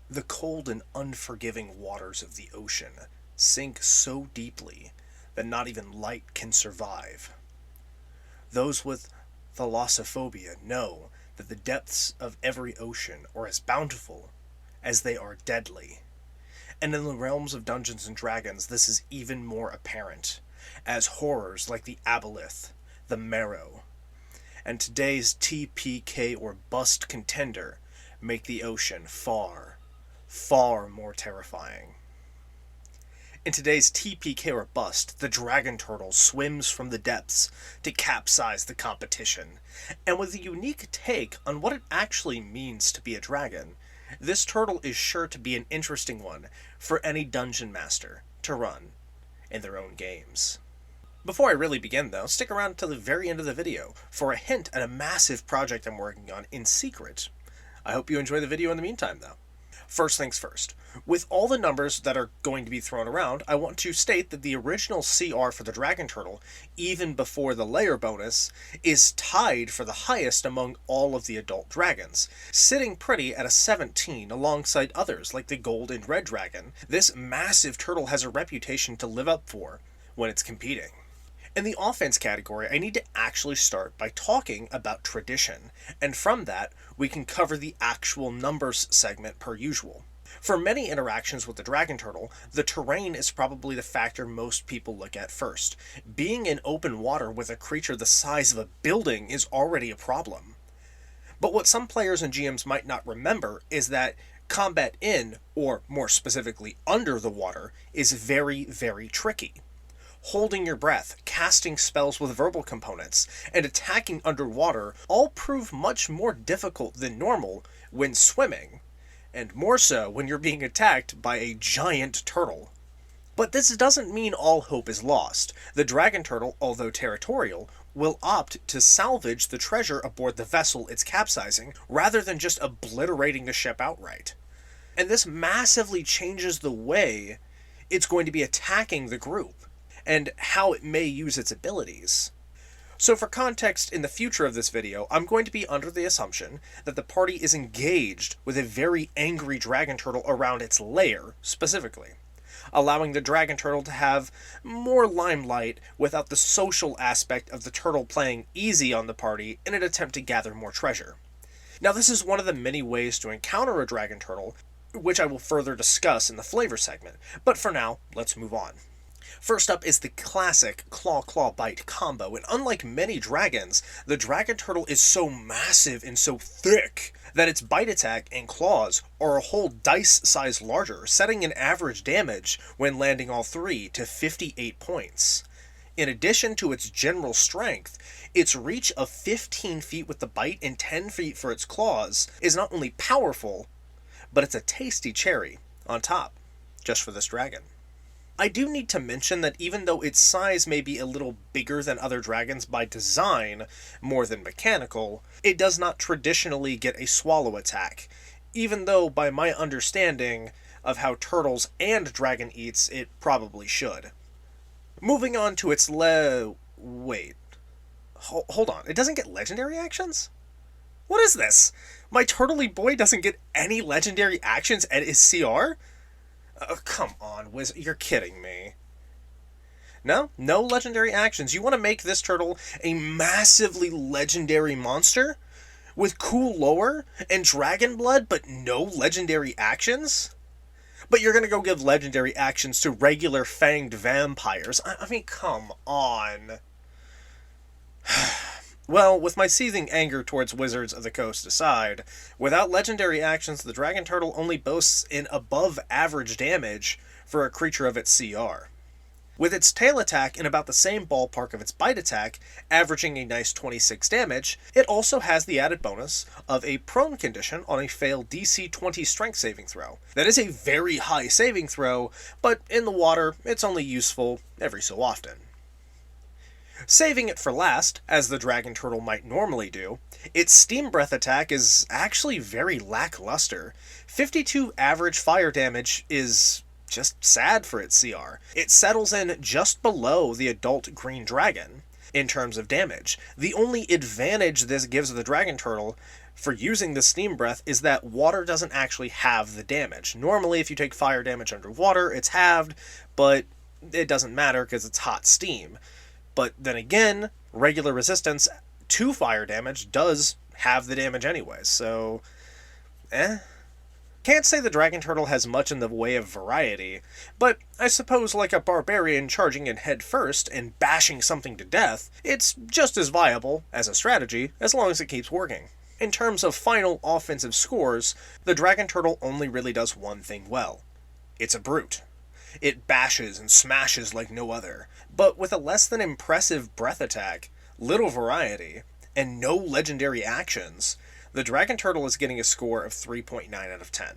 The cold and unforgiving waters of the ocean sink so deeply that not even light can survive. Those with thalassophobia know that the depths of every ocean are as bountiful as they are deadly. And in the realms of Dungeons and Dragons, this is even more apparent, as horrors like the aboleth, the marrow, and today's TPK or bust contender make the ocean far, far more terrifying. In today's TPK or bust, the dragon turtle swims from the depths to capsize the competition, and with a unique take on what it actually means to be a dragon, this turtle is sure to be an interesting one for any dungeon master to run in their own games. Before I really begin though, stick around until the very end of the video for a hint at a massive project I'm working on in secret. I hope you enjoy the video in the meantime though. First things first, with all the numbers that are going to be thrown around, I want to state that the original CR for the Dragon Turtle, even before the layer bonus, is tied for the highest among all of the adult dragons, sitting pretty at a 17 alongside others like the Gold and Red Dragon. This massive turtle has a reputation to live up for when it's competing. In the offense category, I need to actually start by talking about tradition, and from that, we can cover the actual numbers segment per usual. For many interactions with the Dragon Turtle, the terrain is probably the factor most people look at first. Being in open water with a creature the size of a building is already a problem. But what some players and GMs might not remember is that combat in, or more specifically under the water, is very, very tricky. Holding your breath, casting spells with verbal components, and attacking underwater all prove much more difficult than normal when swimming, and more so when you're being attacked by a giant turtle. But this doesn't mean all hope is lost. The dragon turtle, although territorial, will opt to salvage the treasure aboard the vessel it's capsizing, rather than just obliterating the ship outright. And this massively changes the way it's going to be attacking the group, and how it may use its abilities. So for context in the future of this video, I'm going to be under the assumption that the party is engaged with a very angry dragon turtle around its lair, specifically, allowing the dragon turtle to have more limelight without the social aspect of the turtle playing easy on the party in an attempt to gather more treasure. Now this is one of the many ways to encounter a dragon turtle, which I will further discuss in the flavor segment, but for now, let's move on. First up is the classic claw-claw-bite combo, and unlike many dragons, the dragon turtle is so massive and so thick that its bite attack and claws are a whole dice size larger, setting an average damage when landing all three to 58 points. In addition to its general strength, its reach of 15 feet with the bite and 10 feet for its claws is not only powerful, but it's a tasty cherry on top, just for this dragon. I do need to mention that even though its size may be a little bigger than other dragons by design, more than mechanical, it does not traditionally get a swallow attack, even though by my understanding of how turtles and dragon eats, it probably should. Moving on to its wait. Hold on, it doesn't get legendary actions? What is this? My turtley boy doesn't get any legendary actions at his CR? Come on, Wizard, you're kidding me. No legendary actions. You want to make this turtle a massively legendary monster? With cool lore and dragon blood, but no legendary actions? But you're gonna go give legendary actions to regular fanged vampires. I mean, come on. Well, with my seething anger towards Wizards of the Coast aside, without legendary actions, the Dragon Turtle only boasts an above-average damage for a creature of its CR. With its tail attack in about the same ballpark of its bite attack, averaging a nice 26 damage, it also has the added bonus of a prone condition on a failed DC 20 strength saving throw. That is a very high saving throw, but in the water, it's only useful every so often. Saving it for last, as the Dragon Turtle might normally do, its Steam Breath attack is actually very lackluster. 52 average fire damage is just sad for its CR. It settles in just below the adult Green Dragon in terms of damage. The only advantage this gives the Dragon Turtle for using the steam breath is that water doesn't actually have the damage. Normally, if you take fire damage underwater, it's halved, but it doesn't matter because it's hot steam. But then again, regular resistance to fire damage does have the damage anyways, so Can't say the dragon turtle has much in the way of variety, but I suppose like a barbarian charging in head first and bashing something to death, it's just as viable as a strategy as long as it keeps working. In terms of final offensive scores, the dragon turtle only really does one thing well. It's a brute. It bashes and smashes like no other, but with a less than impressive breath attack, little variety, and no legendary actions, the dragon turtle is getting a score of 3.9 out of 10.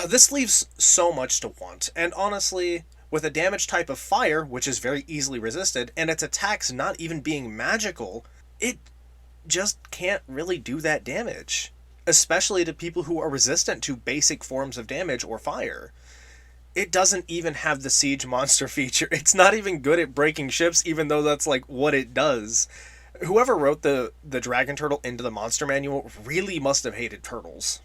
This leaves so much to want, and honestly, with a damage type of fire, which is very easily resisted, and its attacks not even being magical, it just can't really do that damage. Especially to people who are resistant to basic forms of damage or fire. It doesn't even have the siege monster feature. It's not even good at breaking ships, even though that's like what it does. Whoever wrote the dragon turtle into the monster manual really must have hated turtles.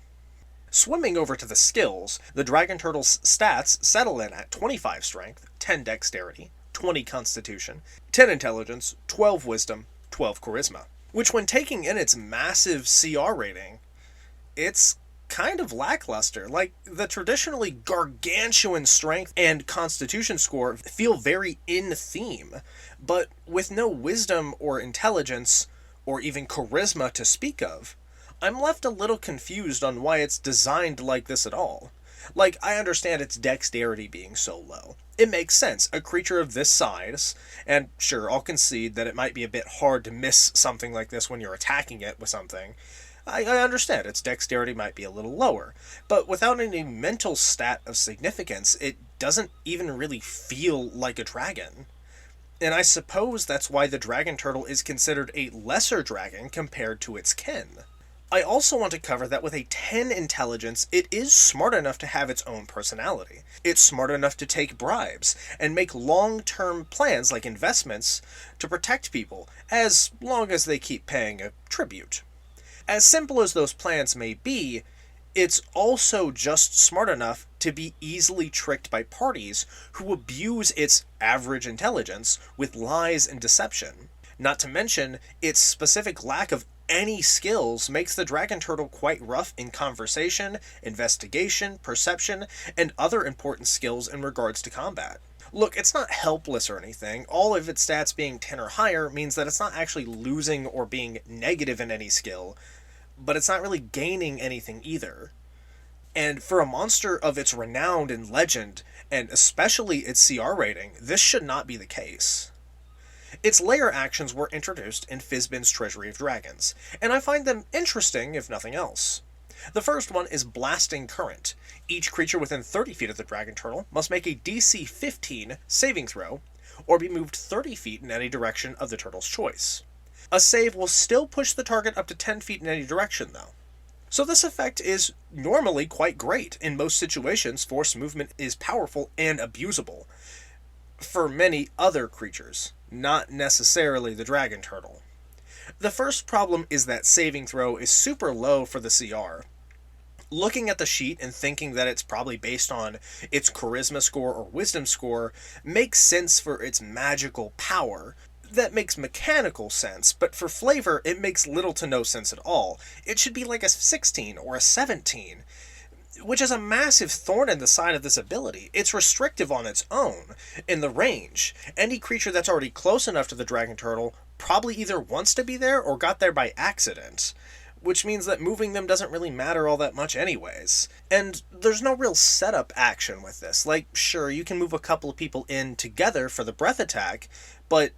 Swimming over to the skills, the dragon turtle's stats settle in at 25 strength, 10 dexterity, 20 constitution, 10 intelligence, 12 wisdom, 12 charisma. Which when taking in its massive CR rating, it's kind of lackluster. Like, the traditionally gargantuan strength and constitution score feel very in theme, but with no wisdom or intelligence or even charisma to speak of, I'm left a little confused on why it's designed like this at all. Like, I understand its dexterity being so low. It makes sense, a creature of this size, and sure, I'll concede that it might be a bit hard to miss something like this when you're attacking it with something. I understand its dexterity might be a little lower, but without any mental stat of significance, it doesn't even really feel like a dragon. And I suppose that's why the dragon turtle is considered a lesser dragon compared to its kin. I also want to cover that with a 10 intelligence, it is smart enough to have its own personality. It's smart enough to take bribes and make long-term plans like investments to protect people, as long as they keep paying a tribute. As simple as those plans may be, it's also just smart enough to be easily tricked by parties who abuse its average intelligence with lies and deception. Not to mention, its specific lack of any skills makes the dragon turtle quite rough in conversation, investigation, perception, and other important skills in regards to combat. Look, it's not helpless or anything. All of its stats being 10 or higher means that it's not actually losing or being negative in any skill, but it's not really gaining anything either. And for a monster of its renown and legend, and especially its CR rating, this should not be the case. Its layer actions were introduced in Fizban's Treasury of Dragons, and I find them interesting if nothing else. The first one is Blasting Current. Each creature within 30 feet of the dragon turtle must make a DC 15 saving throw, or be moved 30 feet in any direction of the turtle's choice. A save will still push the target up to 10 feet in any direction, though. So this effect is normally quite great. In most situations, force movement is powerful and abusable. For many other creatures, not necessarily the dragon turtle. The first problem is that saving throw is super low for the CR. Looking at the sheet and thinking that it's probably based on its charisma score or wisdom score makes sense for its magical power. That makes mechanical sense, but for flavor it makes little to no sense at all. It should be like a 16 or a 17, which is a massive thorn in the side of this ability. It's restrictive on its own. In the range, any creature that's already close enough to the dragon turtle probably either wants to be there or got there by accident, which means that moving them doesn't really matter all that much anyways. And there's no real setup action with this. Like, sure, you can move a couple of people in together for the breath attack, but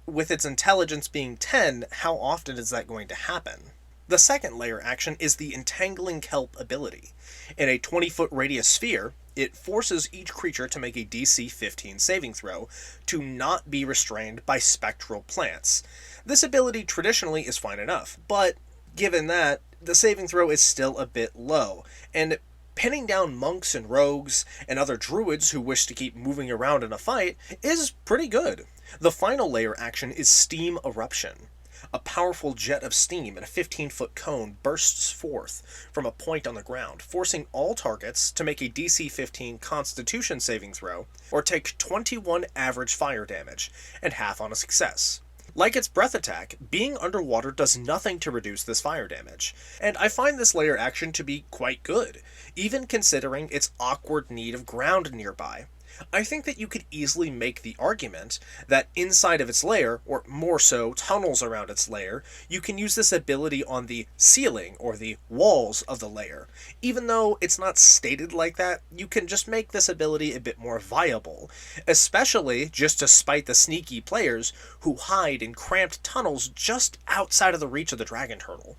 with its intelligence being 10, how often is that going to happen? The second layer action is the Entangling Kelp ability. In a 20-foot radius sphere, it forces each creature to make a DC 15 saving throw to not be restrained by spectral plants. This ability traditionally is fine enough, but given that, the saving throw is still a bit low, and pinning down monks and rogues and other druids who wish to keep moving around in a fight is pretty good. The final layer action is Steam Eruption. A powerful jet of steam in a 15-foot cone bursts forth from a point on the ground, forcing all targets to make a DC 15 Constitution saving throw, or take 21 average fire damage, and half on a success. Like its breath attack, being underwater does nothing to reduce this fire damage, and I find this lair action to be quite good, even considering its awkward need of ground nearby. I think that you could easily make the argument that inside of its lair, or more so, tunnels around its lair, you can use this ability on the ceiling or the walls of the lair. Even though it's not stated like that, you can just make this ability a bit more viable, especially just to spite the sneaky players who hide in cramped tunnels just outside of the reach of the dragon turtle.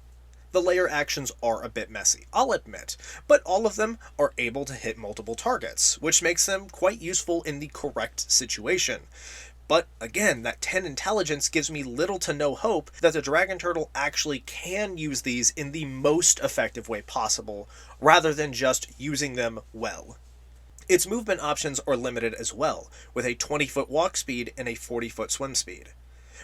The lair actions are a bit messy, I'll admit, but all of them are able to hit multiple targets, which makes them quite useful in the correct situation. But again, that 10 intelligence gives me little to no hope that the dragon turtle actually can use these in the most effective way possible, rather than just using them well. Its movement options are limited as well, with a 20-foot walk speed and a 40-foot swim speed.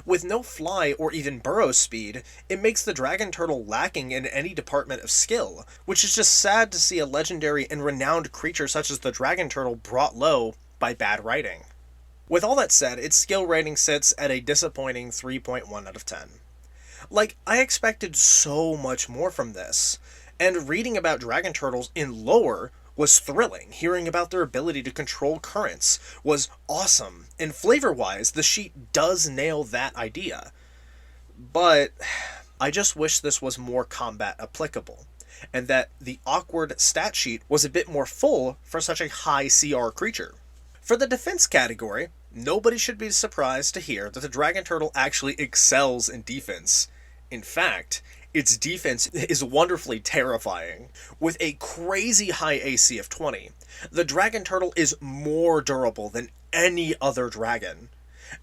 With no fly or even burrow speed, it makes the dragon turtle lacking in any department of skill, which is just sad to see a legendary and renowned creature such as the dragon turtle brought low by bad writing. With all that said, its skill rating sits at a disappointing 3.1 out of 10. I expected so much more from this, and reading about dragon turtles in lore was thrilling. Hearing about their ability to control currents was awesome, and flavor-wise, the sheet does nail that idea. But I just wish this was more combat applicable, and that the awkward stat sheet was a bit more full for such a high CR creature. For the defense category, nobody should be surprised to hear that the dragon turtle actually excels in defense. In fact, its defense is wonderfully terrifying. With a crazy high AC of 20, the dragon turtle is more durable than any other dragon.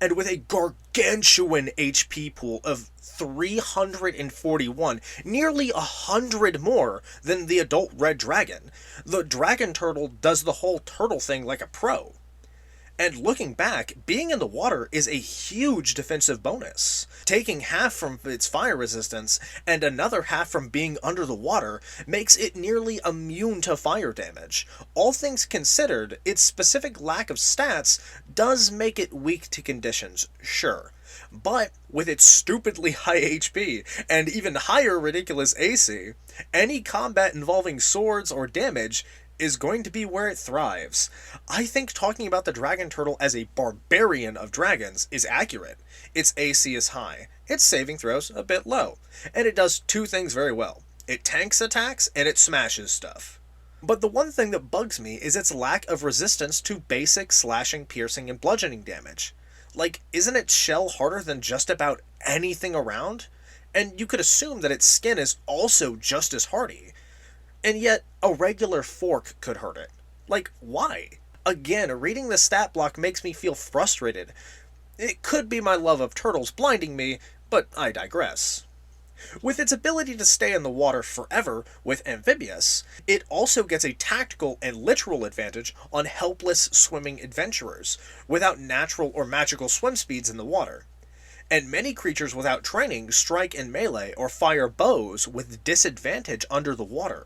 And with a gargantuan HP pool of 341, nearly 100 more than the adult red dragon, the dragon turtle does the whole turtle thing like a pro. And looking back, being in the water is a huge defensive bonus. Taking half from its fire resistance and another half from being under the water makes it nearly immune to fire damage. All things considered, its specific lack of stats does make it weak to conditions, sure. But with its stupidly high HP and even higher ridiculous AC, any combat involving swords or damage is going to be where it thrives. I think talking about the dragon turtle as a barbarian of dragons is accurate. Its AC is high, its saving throws a bit low, and it does two things very well. It tanks attacks and it smashes stuff. But the one thing that bugs me is its lack of resistance to basic slashing, piercing, and bludgeoning damage. Isn't its shell harder than just about anything around? And you could assume that its skin is also just as hardy. And yet, a regular fork could hurt it. Why? Again, reading the stat block makes me feel frustrated. It could be my love of turtles blinding me, but I digress. With its ability to stay in the water forever with Amphibious, it also gets a tactical and literal advantage on helpless swimming adventurers, without natural or magical swim speeds in the water. And many creatures without training strike in melee or fire bows with disadvantage under the water.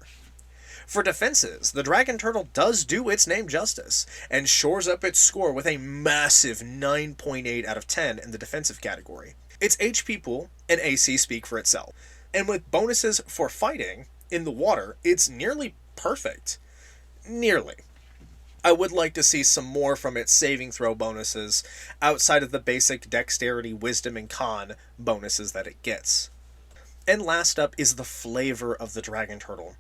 For defenses, the dragon turtle does do its name justice, and shores up its score with a massive 9.8 out of 10 in the defensive category. Its HP pool and AC speak for itself, and with bonuses for fighting in the water, it's nearly perfect. Nearly. I would like to see some more from its saving throw bonuses, outside of the basic dexterity, wisdom, and con bonuses that it gets. And last up is the flavor of the dragon turtle.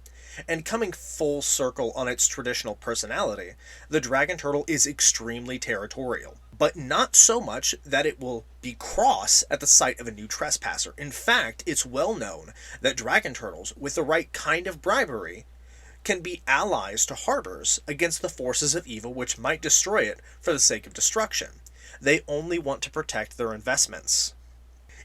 And coming full circle on its traditional personality, the dragon turtle is extremely territorial, but not so much that it will be cross at the sight of a new trespasser. In fact, it's well known that dragon turtles, with the right kind of bribery, can be allies to harbors against the forces of evil which might destroy it for the sake of destruction. They only want to protect their investments.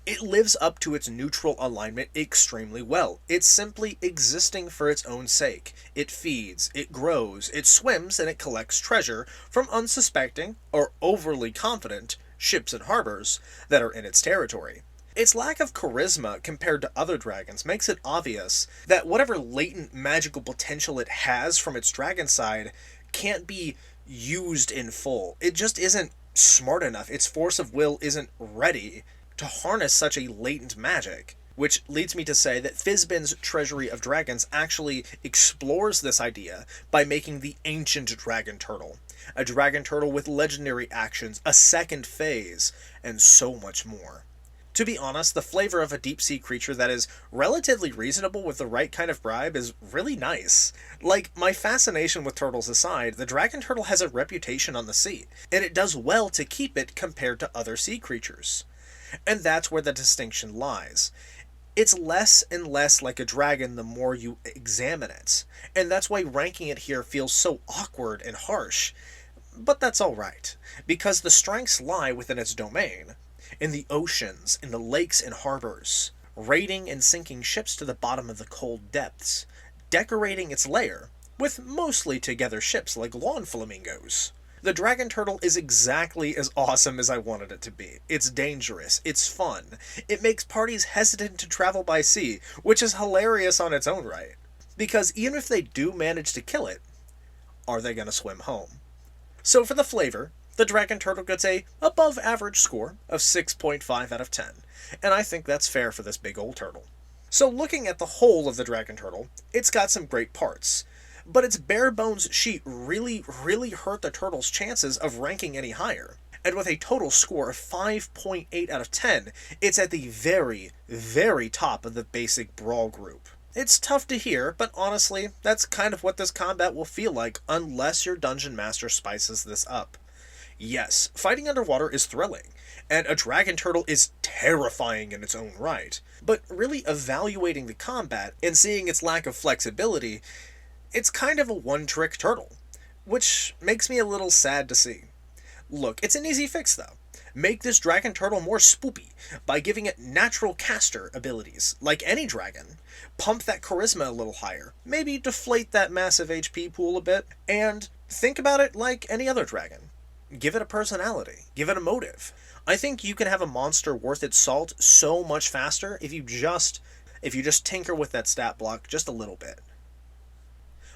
It lives up to its neutral alignment extremely well. It's simply existing for its own sake. It feeds, it grows, it swims, and it collects treasure from unsuspecting or overly confident ships and harbors that are in its territory. Its lack of charisma compared to other dragons makes it obvious that whatever latent magical potential it has from its dragon side can't be used in full. It just isn't smart enough. Its force of will isn't ready to harness such a latent magic. Which leads me to say that Fizban's Treasury of Dragons actually explores this idea by making the Ancient Dragon Turtle. A dragon turtle with legendary actions, a second phase, and so much more. To be honest, the flavor of a deep-sea creature that is relatively reasonable with the right kind of bribe is really nice. Like, my fascination with turtles aside, the dragon turtle has a reputation on the sea, and it does well to keep it compared to other sea creatures. And that's where the distinction lies. It's less and less like a dragon the more you examine it, and that's why ranking it here feels so awkward and harsh. But that's alright, because the strengths lie within its domain. In the oceans, in the lakes and harbors, raiding and sinking ships to the bottom of the cold depths, decorating its lair with mostly together ships like lawn flamingos. The dragon turtle is exactly as awesome as I wanted it to be. It's dangerous, it's fun, it makes parties hesitant to travel by sea, which is hilarious on its own right. Because even if they do manage to kill it, are they going to swim home? So for the flavor, the dragon turtle gets a above average score of 6.5 out of 10, and I think that's fair for this big old turtle. So looking at the whole of the dragon turtle, it's got some great parts, but its bare bones sheet really hurt the turtle's chances of ranking any higher. And with a total score of 5.8 out of 10, it's at the very top of the basic brawl group. It's tough to hear, but honestly, that's kind of what this combat will feel like unless your dungeon master spices this up. Yes, fighting underwater is thrilling, and a dragon turtle is terrifying in its own right, but really evaluating the combat and seeing its lack of flexibility, it's kind of a one-trick turtle, which makes me a little sad to see. Look, it's an easy fix though. Make this dragon turtle more spoopy by giving it natural caster abilities, like any dragon. Pump that charisma a little higher, maybe deflate that massive HP pool a bit, and think about it like any other dragon. Give it a personality, give it a motive. I think you can have a monster worth its salt so much faster if you just tinker with that stat block just a little bit.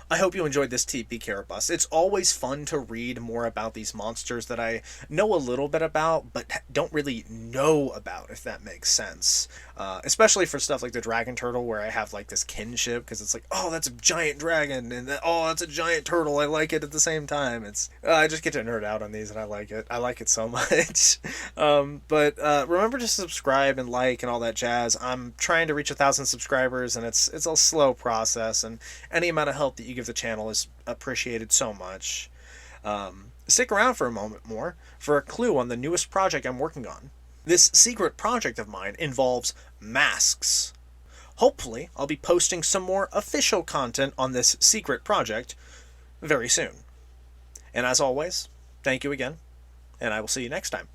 I hope you enjoyed this TPK bust. It's always fun to read more about these monsters that I know a little bit about, but don't really know about, if that makes sense. Especially for stuff like the dragon turtle, where I have like this kinship, because it's like, oh, that's a giant dragon, and oh, that's a giant turtle. I like it at the same time. I just get to nerd out on these, and I like it. I like it so much. But remember to subscribe and like and all that jazz. I'm trying to reach 1,000 subscribers, and it's a slow process, and any amount of help that you give the channel is appreciated so much. Stick around for a moment more for a clue on the newest project I'm working on. This secret project of mine involves masks. Hopefully, I'll be posting some more official content on this secret project very soon. And as always, thank you again, and I will see you next time.